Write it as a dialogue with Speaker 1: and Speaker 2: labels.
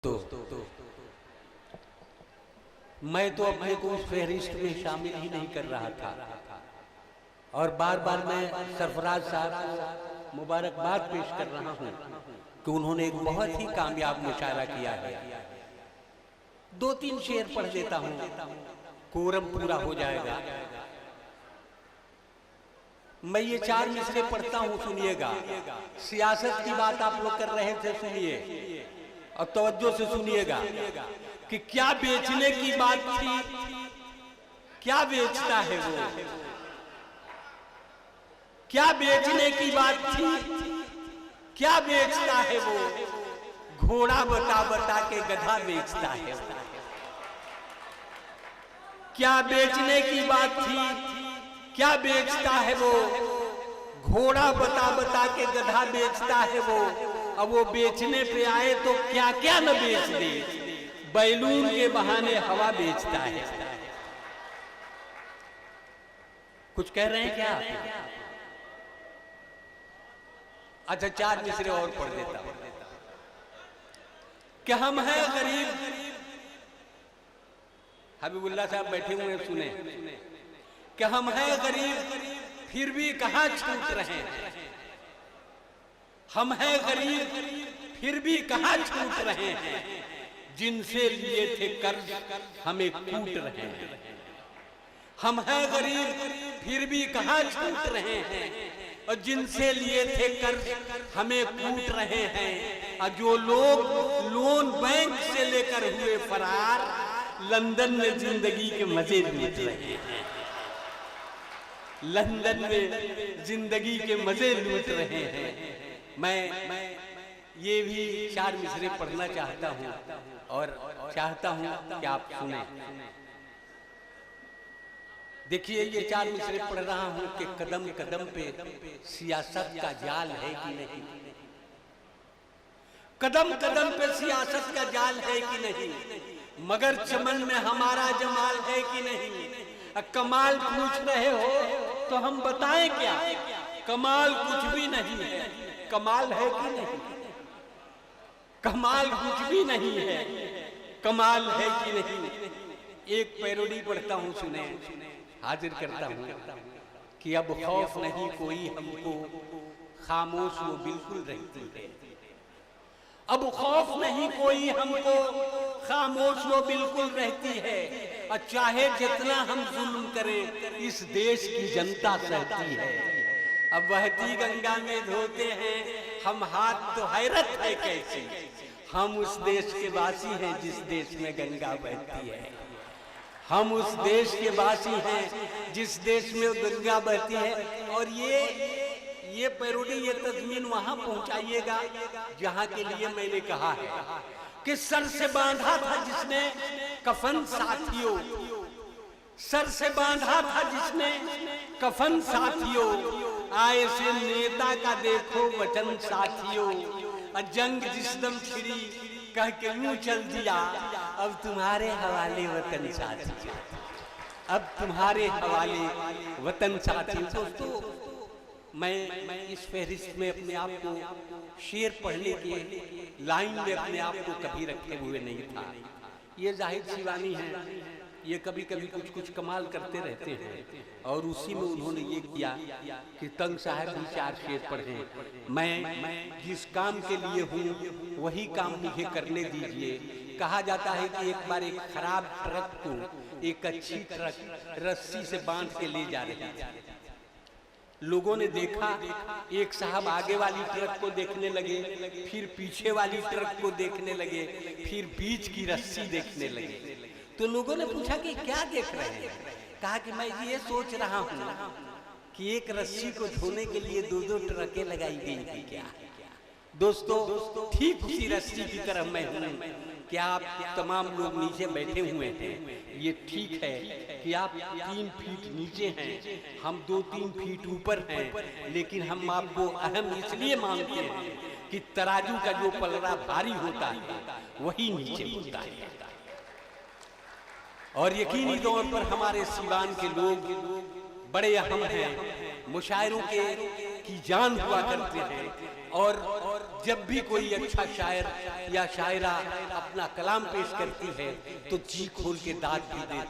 Speaker 1: दोस्तों, मैं तो अपने को उस फहरिस्त में शामिल ही नहीं कर रहा था और बार बार मैं सरफराज साहब को मुबारकबाद पेश कर रहा हूं कि उन्होंने एक बहुत ही कामयाब मुशायरा किया है। 2-3 शेर पढ़ देता हूं, कोरम पूरा हो जाएगा। मैं ये 4 मिसरे पढ़ता हूं, सुनिएगा। सियासत की बात आप लोग कर रहे थे, सुनिए और तवज्जो से सुनिएगा कि क्या बेचने की बात थी, क्या बेचता है वो, क्या बेचने की बात थी, क्या बेचता है वो, घोड़ा बता बता के गधा बेचता है वो। क्या बेचने की बात थी, क्या बेचता है वो, घोड़ा बता बता के गधा बेचता है वो। अब वो बेचने पे आए तो क्या क्या न बेच दे, बैलून के बहाने हवा बेचता है। कुछ कह रहे हैं क्या? अच्छा, 4 मिसरे और पढ़ देता हूं कि हम हैं गरीब। हबीबुल्लाह साहब बैठे हुए सुने कि हम हैं गरीब फिर भी कहां छूट रहे हैं। हम हैं गरीब फिर भी कहां छूट रहे हैं, जिनसे लिए थे कर्ज हमें कूट रहे हैं। हम हैं गरीब फिर भी कहां छूट रहे हैं, और जिनसे लिए थे कर्ज हमें कूट रहे हैं। और जो लोग लोन बैंक से लेकर हुए फरार, लंदन में जिंदगी के मजे लूट रहे हैं। लंदन में जिंदगी के मजे लूट रहे हैं। मैं ये भी 4 मिसरे पढ़ना चाहता हूं और चाहता हूं कि आप सुने। देखिए, ये 4 मिसरे पढ़ रहा हूं कि कदम कदम पे सियासत का जाल है कि नहीं, कदम कदम पे सियासत का जाल है कि नहीं, मगर चमन में हमारा जमाल है कि नहीं। कमाल पूछ रहे हो तो हम बताएं क्या, कमाल कुछ भी नहीं है। कमाल है कि नहीं, कमाल कुछ भी नहीं है, कमाल है कि नहीं। एक पैरोडी पढ़ता हूं, सुने, हाजिर करता हूं कि अब खौफ नहीं कोई हमको, खामोश वो बिल्कुल रहती है। अब खौफ नहीं कोई हमको, खामोश वो बिल्कुल रहती है। और चाहे जितना हम जुल्म करें, इस देश की जनता सहती है। अब बहती गंगा में धोते हैं हम हाथ, तो हैरत है कैसी। हम उस देश के वासी हैं जिस देश में गंगा बहती है। हम उस देश के वासी हैं जिस देश में गंगा बहती है। और ये पैरोडी, ये तज़मीन वहां पहुंचाइएगा जहां के लिए मैंने कहा है कि सर से बांधा था जिसने कफन साथियों, सर से बांधा था जिसने कफन साथियों, आए से नेता का देखो वचन साथियों। जंग जिस दम छिड़ी कह के यूं चल दिया, अब तुम्हारे हवाले वतन साथियों, अब तुम्हारे हवाले वतन साथियों। दोस्तों, मैं इस फहरिस्त में अपने आप को शेर पढ़ने के लाइन में अपने आप को कभी रखे हुए नहीं था। ये जाहिद शिवानी है, ये कभी कभी कुछ कमाल करते रहते हैं और उसी में उन्होंने ये किया कि तंग साहब भी 4 शेर पढ़े। मैं जिस काम के लिए हूँ वही काम मुझे करने दीजिए। कहा जाता है कि एक बार एक खराब ट्रक को एक अच्छी ट्रक रस्सी से बांध के ले जा रही थी। लोगों ने देखा, एक साहब आगे वाली ट्रक को देखने लगे, फिर पीछे वाली ट्रक को देखने लगे, फिर बीच की रस्सी देखने लगे। तो लोगों ने पूछा कि क्या देख रहे हैं? कहा कि मैं ये सोच रहा हूं कि एक रस्सी को धोने के लिए 2-2 ट्रकें लगाई गई थी क्या। दोस्तों, ठीक उसी रस्सी की तरह मैं हूं कि आप तमाम लोग नीचे बैठे हुए हैं। ये ठीक है कि आप 3 फीट नीचे हैं, हम 2-3 फीट ऊपर हैं, लेकिन हम आपको अहम इसलिए मानते हैं कि तराजू का जो पलड़ा भारी होता है वही नीचे होता है। और यकीनी तौर पर हमारे सीवान के लोग बड़े अहम हैं। मुशायरों के की जान हुआ करते हैं। और जब भी कोई अच्छा शायर या शायरा अपना कलाम पेश करती है तो जी खोल के दाद भी देती